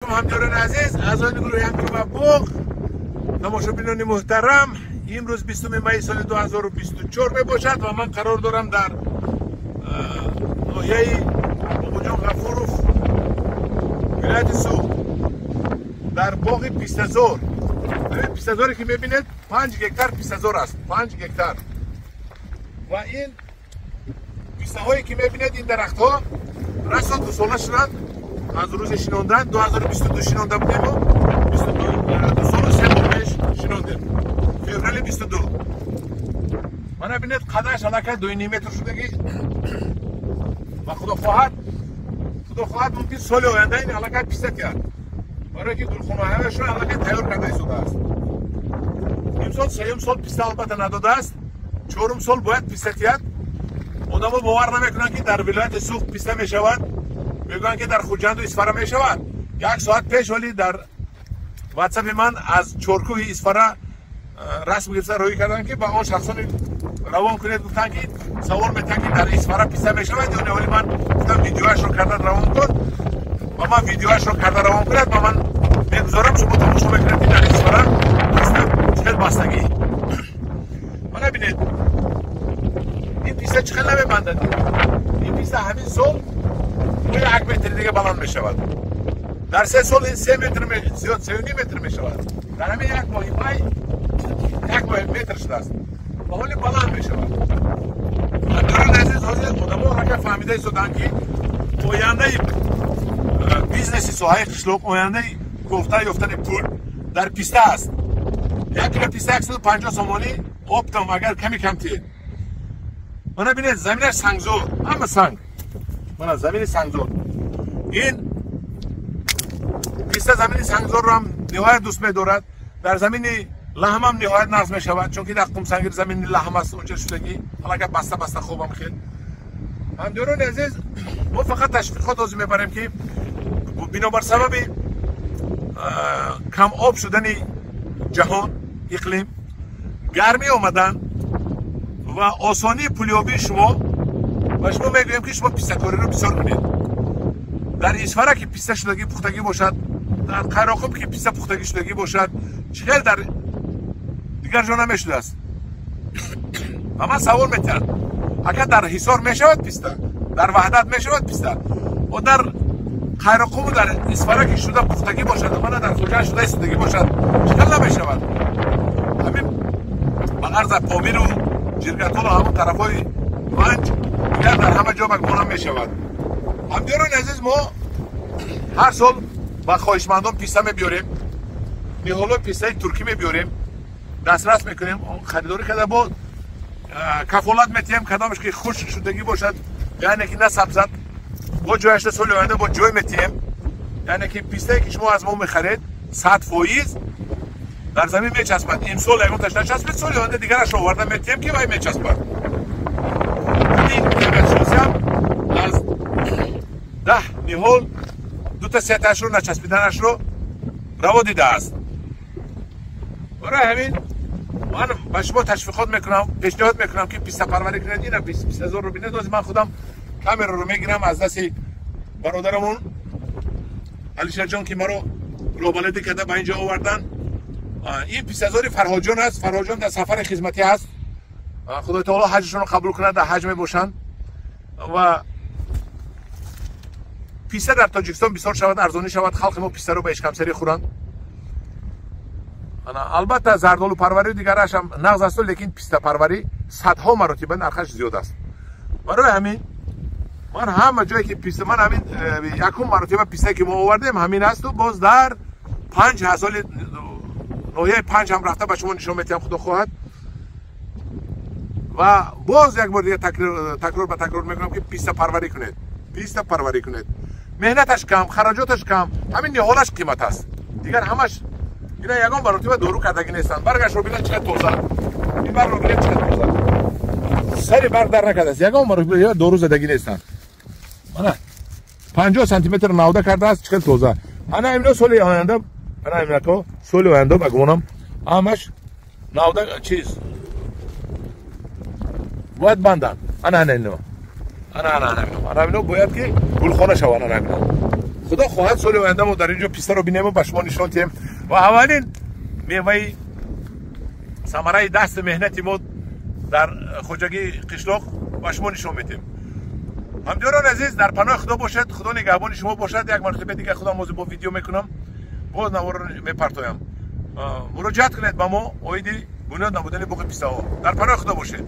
همکاران عزیز، اعضای گروه همکار و بوق، تماشاچیان محترم، امروز 20 می سال 2024 می باشد و من قرار دارم در ناحیه باباجان غفوروف ولایت سوق در باغ پیسته‌زار. پیسته‌زاری که میبینید 5 هکتار پیسته‌زار است، 5 هکتار. و این پیسته هایی که میبینید، این درخت ها رسا 2 ساله شدند از روز شنوندن. 2022 شنونده بودیم و 22 سال و 3 ماه پیش شنوندیم، فوریه 22. من ببینید قدش علاقه 2.5 متر شدگی و خدا خواهد ممکن سال آینده این علاقه پیسته کرد، برای که گلخانه هایشون علاقه تیار کرده شده است. امسال 3 سال پیسته البته نداده است، 4 سال باید پیسته کرد. آدم ها باور نمیکنن که در ولایت سوق پیسته می شود، میگن که در خوجند و اسفره می شود. 1 ساعت پیش ولی در واتساپ من از چورکوی اسفره رسم گرفته روی کردن که با آن شخصان روان کنید، گفتن که سوال میتن که در اسفره پیسته می شود یا نه، ولی من گفتم ویدیوش رو کردن روان کن و من ویدیوش رو کردن روان کنید و من میگذارم شما تماشا میکنید که در اسفره پیسته چقدر بستگی. من ببینید این پیسته چقدر نمیبندد. این پیسته همین سال 1 متر دیگه بلند می شود. در 3 سال این 3 متر زیاد 3.5 متر می شود. در همین 1 ماه 1 متر شده است و حالی بلند می شود. همکاران عزیز، حاضر آدم‌ها را که فهمیده شدند که آینده بیزنس ساحه قشلاق، آینده گفته یافتن پول در پیسته است. 1 کیلو پیسته 150 سومانی آبتم اگر کمی کمتر. من ببینید زمینش سنگزور، همه سنگ. من از زمین سنگزور، این پیسته زمین سنگزور رو هم نهایت دوست می‌دارد. در زمین لحم هم نهایت نرم می شود، چون که در قم سنگیر زمین لحم است اونجا شدگی حالا بسته خوبم خیلی. همکاران عزیز، ما فقط تشویقات لازم میبریم که بنابر سبب کم آب شدن جهان، اقلیم، گرمی آمدن و آسانی پولیابی شما و شما میگویم که شما پیسته کاری رو بسیار کنید. در اسفره که پیسته شدگی پختگی باشد، در قراقب که پیسته پختگی شدگی باشد، چقدر در دیگر جا نمیشده است. و من سوال میتونم اگر در حصار میشود پیسته، در وحدت میشود پیسته و در قراقب و در اسفره که شده پختگی باشد و من در خوجه شده شدگی باشد، چقدر نمیشود. همین بغرز پامیر و جرگتال و همون طرف های منج دیگر در همه جا مگمانم می شود. همکاران عزیز، ما هر سال با خواهشمندان پیسته می بیاریم، نهالا پیسته ترکی می بیاریم، دسترس میکنیم، خریداری کرده با کفالت میتیم کدامش که خشک شدگی باشد، یعنی که نه سبزت با جایشت سال آینده با جای میتیم، یعنی که پیسته که شما از ما میخرید 100% در زمین میچسبد. این سال اگه تاش نچسبید سال آینده دیگرش رو آورده میتیم که وای میچسبد. این کمیسیون هم از 10 نهال 2 تا 3 تاش رو نچسبیدنش رو روا دیده است. برای همین من با شما تشویقات میکنم، پیشنهاد میکنم که پیسته پروری کنید. اینا 20,000 رو بینید. من خودم کامera رو میگیرم از دست برادرمون علیشا جان که ما رو روبالدی کرده به اینجا آوردن. این پیسته‌زاری فرهاد جان است. فرهاد جان در سفر خدمتی هست، خدای تعالی حجشون رو قبول کنه، در حج میباشند و پیسته در تاجیکستان بسیار شود ارزانی شود. خلق ما پیسته رو به اشکمسری خورند. البته زردالو پروری دیگرش هم نغز است، لیکن پیسته پروری صدها مراتب نرخش زیاد است. برای همین من همه جایی که پیسته، من همین یکم مراتب پیسته که ما آوردیم همین است و باز در 5 سال نوعی 5 هم رفته به شما نشون میدم خدا خواهد. و باز یک بار دیگه تکرار به تکرار میکنم که پیسته پروری کنید، پیسته پروری کنید. مهنتش کم، خراجاتش کم، همین نهالش قیمت است. دیگر همش اینا یگان مراتب دارو کردگی نیستند. برگش رو ببینید چقدر تازه، این برگ رو ببینید چقدر تازه، سری برگ در نکرده است. یگان مراتب دارو زدگی نیستند. من 50 سانتی متر نوده کرده است، چقدر تازه. انا اینا سال آینده، انا اینا که سال آینده بگمونم همش نوده چیز باید بندن. انا اینا باید که گلخانه شوند. انا اینا خدا خواهد سال آینده ما در اینجا پیسته رو بینیم و به شما نشان دهیم و اولین میوه ثمره دست مهنتی ما در خوجگی قشلاق به شما نشان میدیم. همدیران عزیز در پناه خدا باشد، خدا نگهبان شما باشد. یک مرتبه دیگه خدا موضوع با ویدیو میکنم، باز نوار میپرتایم. مراجعت کنید به ما، امید بنیاد نمودن باغ پیسته ها. در پناه خدا باشید.